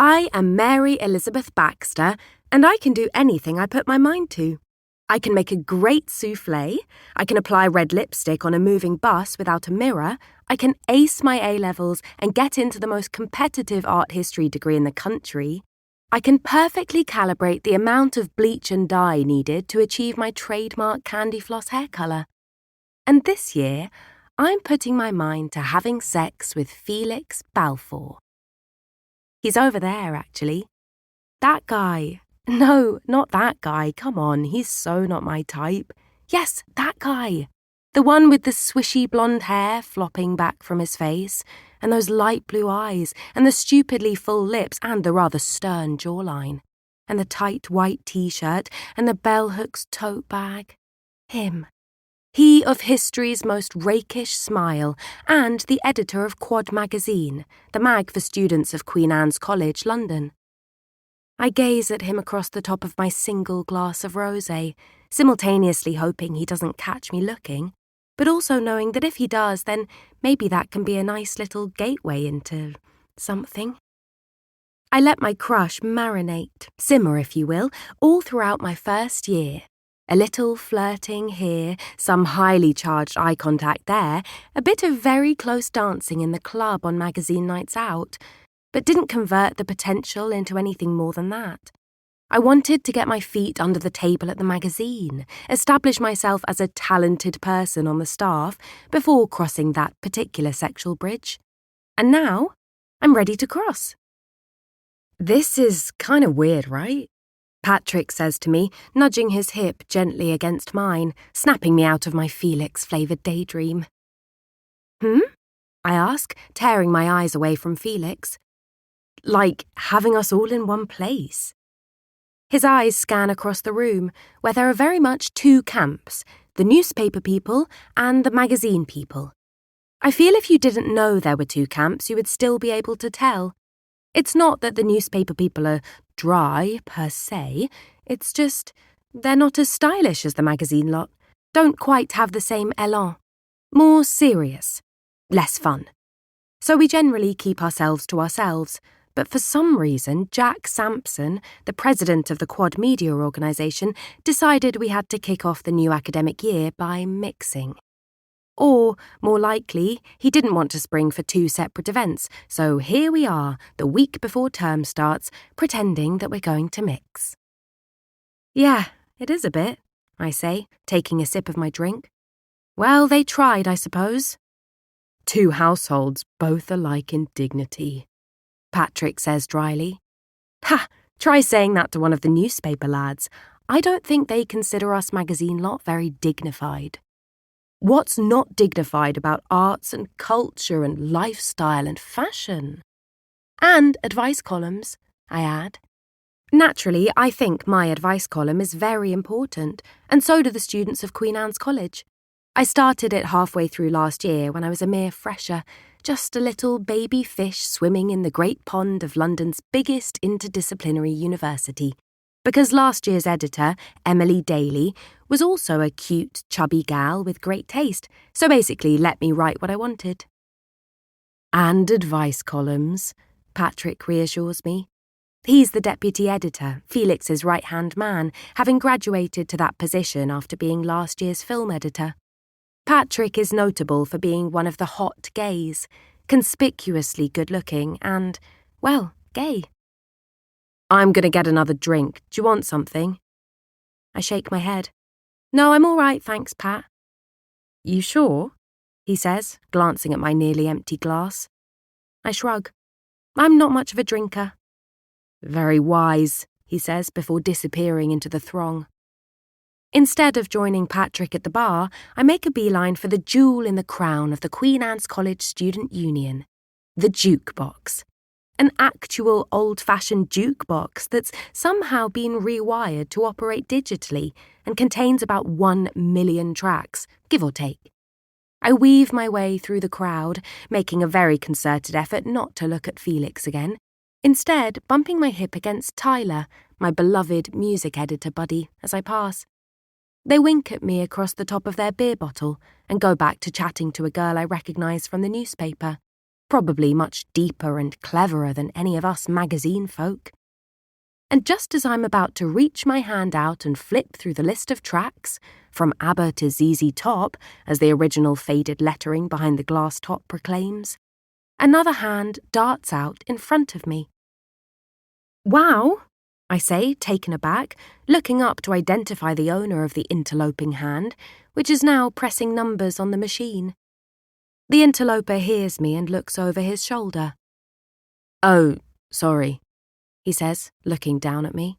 I am Mary Elizabeth Baxter, and I can do anything I put my mind to. I can make a great soufflé, I can apply red lipstick on a moving bus without a mirror, I can ace my A-levels and get into the most competitive art history degree in the country. I can perfectly calibrate the amount of bleach and dye needed to achieve my trademark candy floss hair colour. And this year, I'm putting my mind to having sex with Felix Balfour. He's over there, actually. That guy. No, not that guy. Come on, he's so not my type. Yes, that guy. The one with the swishy blonde hair flopping back from his face, and those light blue eyes, and the stupidly full lips, and the rather stern jawline, and the tight white t-shirt, and the bell hooks tote bag. Him. He of history's most rakish smile, and the editor of Quad magazine, the mag for students of Queen Anne's College, London. I gaze at him across the top of my single glass of rosé, simultaneously hoping he doesn't catch me looking, but also knowing that if he does, then maybe that can be a nice little gateway into something. I let my crush marinate, simmer if you will, all throughout my first year. A little flirting here, some highly charged eye contact there, a bit of very close dancing in the club on magazine nights out, but didn't convert the potential into anything more than that. I wanted to get my feet under the table at the magazine, establish myself as a talented person on the staff before crossing that particular sexual bridge. And now, I'm ready to cross. This is kind of weird, right? Patrick says to me, nudging his hip gently against mine, snapping me out of my Felix-flavoured daydream. I ask, tearing my eyes away from Felix. Like having us all in one place. His eyes scan across the room, where there are very much two camps, the newspaper people and the magazine people. I feel if you didn't know there were two camps, you would still be able to tell. It's not that the newspaper people are dry, per se. It's just they're not as stylish as the magazine lot. Don't quite have the same élan. More serious. Less fun. So we generally keep ourselves to ourselves. But for some reason, Jack Sampson, the president of the Quad Media Organisation, decided we had to kick off the new academic year by mixing. Or, more likely, he didn't want to spring for two separate events, so here we are, the week before term starts, pretending that we're going to mix. Yeah, it is a bit, I say, taking a sip of my drink. Well, they tried, I suppose. Two households, both alike in dignity, Patrick says dryly. Ha! Try saying that to one of the newspaper lads. I don't think they consider us magazine lot very dignified. What's not dignified about arts and culture and lifestyle and fashion? And advice columns, I add. Naturally, I think my advice column is very important, and so do the students of Queen Anne's College. I started it halfway through last year when I was a mere fresher, just a little baby fish swimming in the great pond of London's biggest interdisciplinary university. Because last year's editor, Emily Daly, was also a cute, chubby gal with great taste, so basically let me write what I wanted. And advice columns, Patrick reassures me. He's the deputy editor, Felix's right-hand man, having graduated to that position after being last year's film editor. Patrick is notable for being one of the hot gays, conspicuously good-looking and, well, gay. I'm going to get another drink. Do you want something? I shake my head. No, I'm all right, thanks, Pat. You sure? He says, glancing at my nearly empty glass. I shrug. I'm not much of a drinker. Very wise, he says before disappearing into the throng. Instead of joining Patrick at the bar, I make a beeline for the jewel in the crown of the Queen Anne's College Student Union, the jukebox. An actual old-fashioned jukebox that's somehow been rewired to operate digitally and contains about 1 million tracks, give or take. I weave my way through the crowd, making a very concerted effort not to look at Felix again, instead bumping my hip against Tyler, my beloved music editor buddy, as I pass. They wink at me across the top of their beer bottle and go back to chatting to a girl I recognise from the newspaper. probably much deeper and cleverer than any of us magazine folk. And just as I'm about to reach my hand out and flip through the list of tracks, from ABBA to ZZ Top, as the original faded lettering behind the glass top proclaims, another hand darts out in front of me. "Wow," I say, taken aback, looking up to identify the owner of the interloping hand, which is now pressing numbers on the machine. The interloper hears me and looks over his shoulder. "Oh, sorry," he says, looking down at me.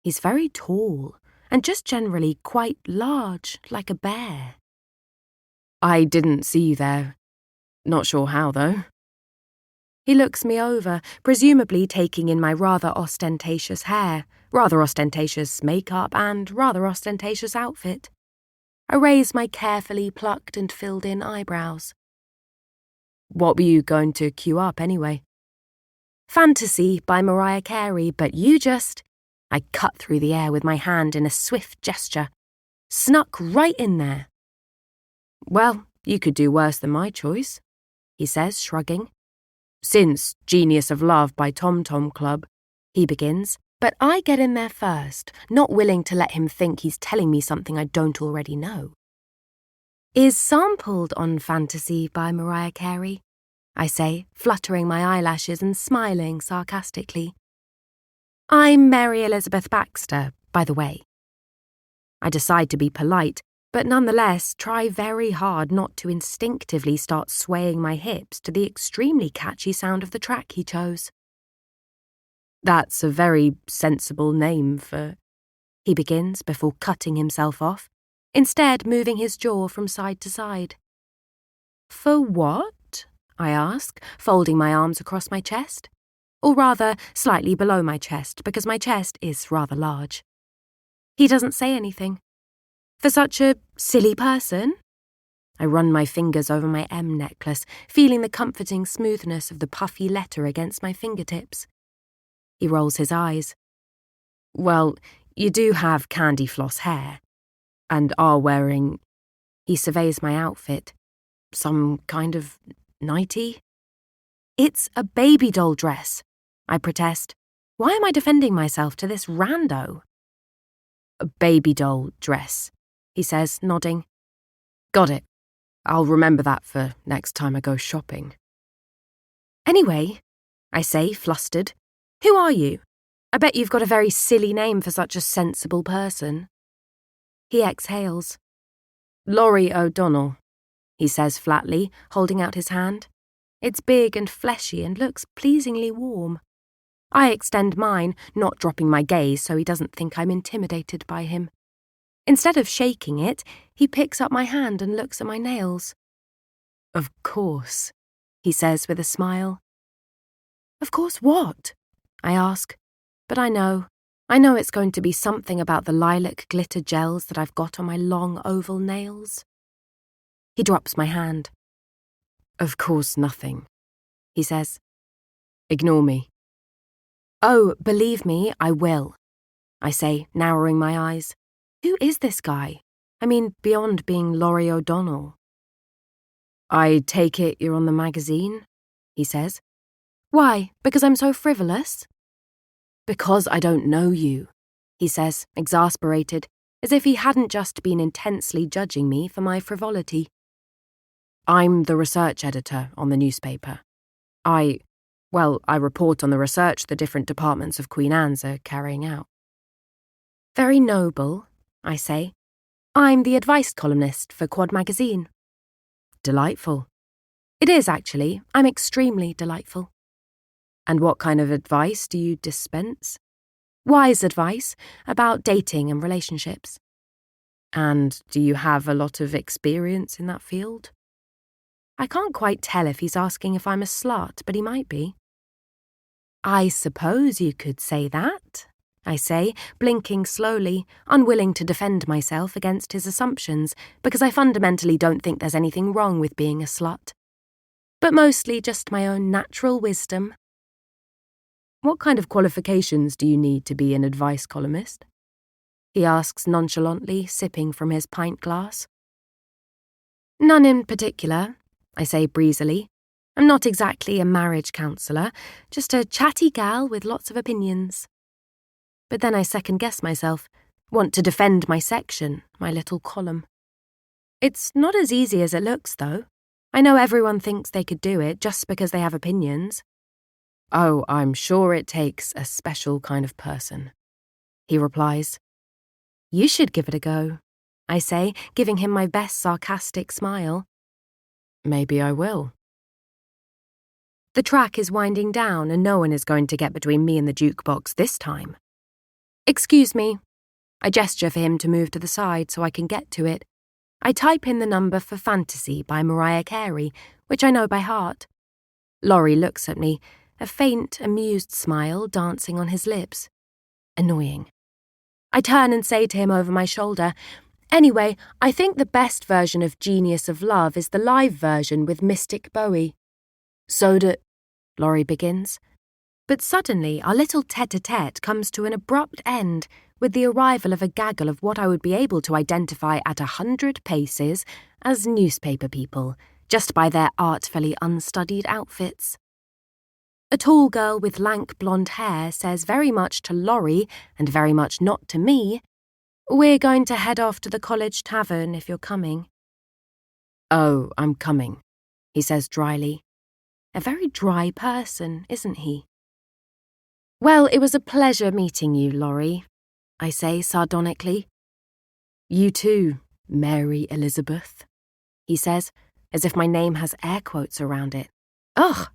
He's very tall and just generally quite large, like a bear. "I didn't see you there. Not sure how, though." He looks me over, presumably taking in my rather ostentatious hair, rather ostentatious makeup, and rather ostentatious outfit. I raise my carefully plucked and filled-in eyebrows. "What were you going to cue up, anyway?" "Fantasy by Mariah Carey, but you just..." I cut through the air with my hand in a swift gesture. "Snuck right in there." "Well, you could do worse than my choice," he says, shrugging. "Since Genius of Love by Tom Tom Club," he begins, but I get in there first, not willing to let him think he's telling me something I don't already know. "Is sampled on Fantasy by Mariah Carey," I say, fluttering my eyelashes and smiling sarcastically. "I'm Mary Elizabeth Baxter, by the way." I decide to be polite, but nonetheless try very hard not to instinctively start swaying my hips to the extremely catchy sound of the track he chose. "That's a very sensible name for..." he begins before cutting himself off, instead moving his jaw from side to side. "For what?" I ask, folding my arms across my chest. Or rather, slightly below my chest, because my chest is rather large. He doesn't say anything. "For such a silly person?" I run my fingers over my M necklace, feeling the comforting smoothness of the puffy letter against my fingertips. He rolls his eyes. "Well, you do have candy floss hair, and are wearing..." He surveys my outfit. "Some kind of nightie?" "It's a baby doll dress," I protest. Why am I defending myself to this rando? "A baby doll dress," he says, nodding. "Got it. I'll remember that for next time I go shopping." "Anyway," I say, flustered, "who are you? I bet you've got a very silly name for such a sensible person." He exhales. "Laurie O'Donnell," he says flatly, holding out his hand. It's big and fleshy and looks pleasingly warm. I extend mine, not dropping my gaze so he doesn't think I'm intimidated by him. Instead of shaking it, he picks up my hand and looks at my nails. "Of course," he says with a smile. "Of course what?" I ask. But I know it's going to be something about the lilac glitter gels that I've got on my long oval nails. He drops my hand. "Of course nothing," he says. "Ignore me." "Oh, believe me, I will," I say, narrowing my eyes. Who is this guy? I mean, beyond being Laurie O'Donnell. "I take it you're on the magazine," he says. "Why, because I'm so frivolous?" "Because I don't know you," he says, exasperated, as if he hadn't just been intensely judging me for my frivolity. "I'm the research editor on the newspaper. I report on the research the different departments of Queen Anne's are carrying out." "Very noble," I say. "I'm the advice columnist for Quad magazine." "Delightful." "It is, actually. I'm extremely delightful." "And what kind of advice do you dispense?" "Wise advice about dating and relationships." "And do you have a lot of experience in that field?" I can't quite tell if he's asking if I'm a slut, but he might be. "I suppose you could say that," I say, blinking slowly, unwilling to defend myself against his assumptions, because I fundamentally don't think there's anything wrong with being a slut. But mostly just my own natural wisdom. "What kind of qualifications do you need to be an advice columnist?" he asks nonchalantly, sipping from his pint glass. "None in particular," I say breezily. I'm not exactly a marriage counsellor, just a chatty gal with lots of opinions. But then I second-guess myself, want to defend my section, my little column. It's not as easy as it looks, though. I know everyone thinks they could do it just because they have opinions. Oh, I'm sure it takes a special kind of person, he replies. You should give it a go, I say, giving him my best sarcastic smile. Maybe I will. The track is winding down and no one is going to get between me and the jukebox this time. Excuse me. I gesture for him to move to the side so I can get to it. I type in the number for Fantasy by Mariah Carey, which I know by heart. Laurie looks at me, a faint, amused smile dancing on his lips. Annoying. I turn and say to him over my shoulder, anyway, I think the best version of Genius of Love is the live version with Mystic Bowie. So do... Laurie begins. But suddenly our little tete-a-tete comes to an abrupt end with the arrival of a gaggle of what I would be able to identify at 100 paces as newspaper people, just by their artfully unstudied outfits. A tall girl with lank blonde hair says very much to Laurie and very much not to me, "We're going to head off to the college tavern if you're coming." "Oh, I'm coming," he says dryly. A very dry person, isn't he? "Well, it was a pleasure meeting you, Laurie," I say sardonically. "You too, Mary Elizabeth," he says, as if my name has air quotes around it. Ugh!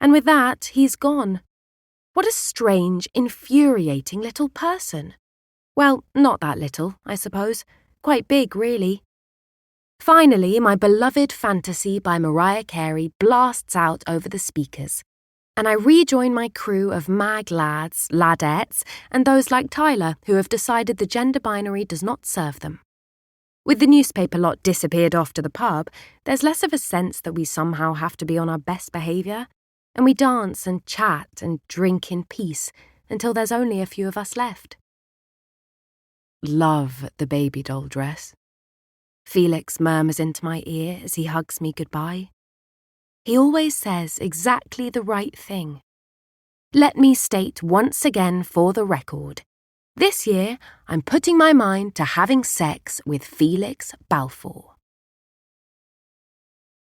And with that, he's gone. What a strange, infuriating little person. Well, not that little, I suppose. Quite big, really. Finally, my beloved Fantasy by Mariah Carey blasts out over the speakers, and I rejoin my crew of mag lads, ladettes, and those like Tyler who have decided the gender binary does not serve them. With the newspaper lot disappeared off to the pub, there's less of a sense that we somehow have to be on our best behaviour, and we dance and chat and drink in peace until there's only a few of us left. Love the baby doll dress, Felix murmurs into my ear as he hugs me goodbye. He always says exactly the right thing. Let me state once again for the record, this year I'm putting my mind to having sex with Felix Balfour.